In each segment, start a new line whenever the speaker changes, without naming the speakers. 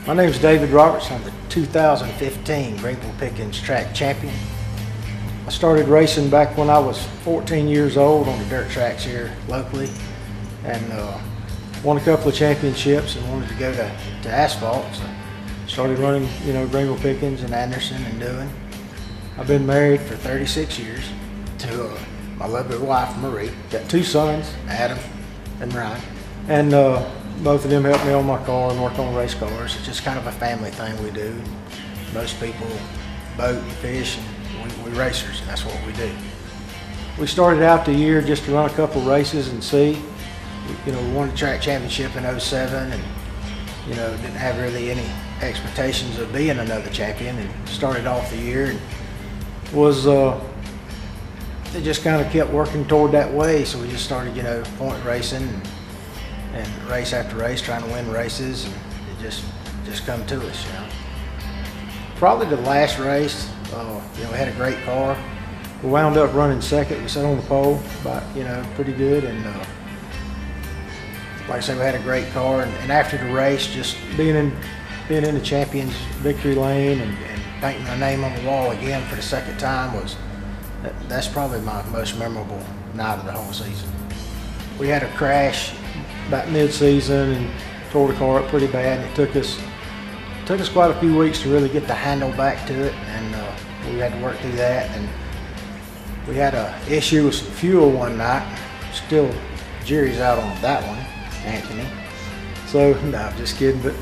My name is David Roberts. I'm the 2015 Greenville Pickens track champion. I started racing back when I was 14 years old on the dirt tracks here locally, and won a couple of championships and wanted to go to asphalt. So started running, Greenville Pickens and Anderson and Dewin. I've been married for 36 years to my lovely wife, Marie. Got two sons, Adam and Ryan. And both of them help me on my car and work on race cars. It's just kind of a family thing we do. Most people boat and fish, and we racers, and that's what we do. We started out the year just to run a couple races and see. We won the track championship in '07, and didn't have really any expectations of being another champion, and started off the year and was it just kind of kept working toward that way. So we just started point racing and race after race, trying to win races, and it just come to us. Probably the last race, we had a great car. We wound up running second. We sat on the pole, about pretty good, and like I said, we had a great car. And after the race, just being in the champions victory lane and painting my name on the wall again for the second time that's probably my most memorable night of the whole season. We had a crash about mid-season and tore the car up pretty bad, and it took us quite a few weeks to really get the handle back to it, and we had to work through that. And we had an issue with some fuel one night. Still, jury's out on that one, Anthony. So no, I'm just kidding, but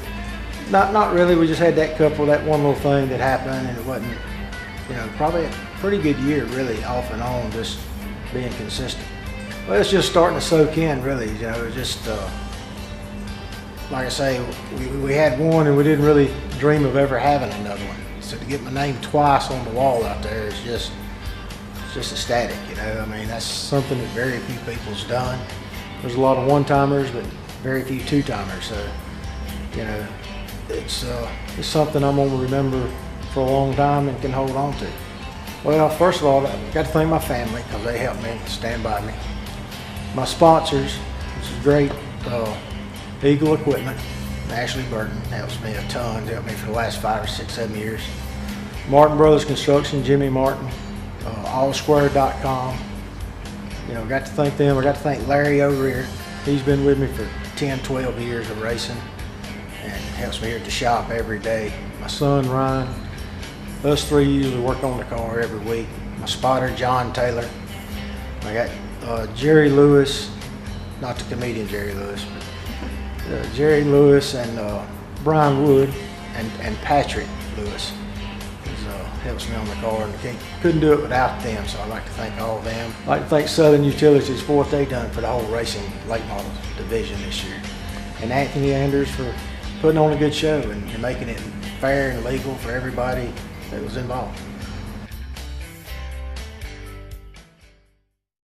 not really. We just had that one little thing that happened, and it wasn't, probably a pretty good year, really, off and on, just being consistent. Well, it's just starting to soak in, really. Just like I say, we had one, and we didn't really dream of ever having another one. So to get my name twice on the wall out there is just ecstatic. I mean, that's something that very few people's done. There's a lot of one-timers, but very few two-timers. So it's something I'm gonna remember for a long time and can hold on to. Well, first of all, I've got to thank my family, because they helped me, stand by me. My sponsors, which is great, Eagle Equipment, Ashley Burton helps me a ton, helped me for the last 5 or 6, 7 years. Martin Brothers Construction, Jimmy Martin, allsquare.com. Got to thank them. I got to thank Larry over here. He's been with me for 10, 12 years of racing and helps me here at the shop every day. My son, Ryan, us three usually work on the car every week. My spotter, John Taylor. I got Jerry Lewis, not the comedian Jerry Lewis, but Jerry Lewis and Brian Wood and Patrick Lewis helps me on the car, and couldn't do it without them, so I'd like to thank all of them. I'd like to thank Southern Utilities for what they've done for the whole racing late model division this year, and Anthony Anders for putting on a good show and making it fair and legal for everybody that was involved.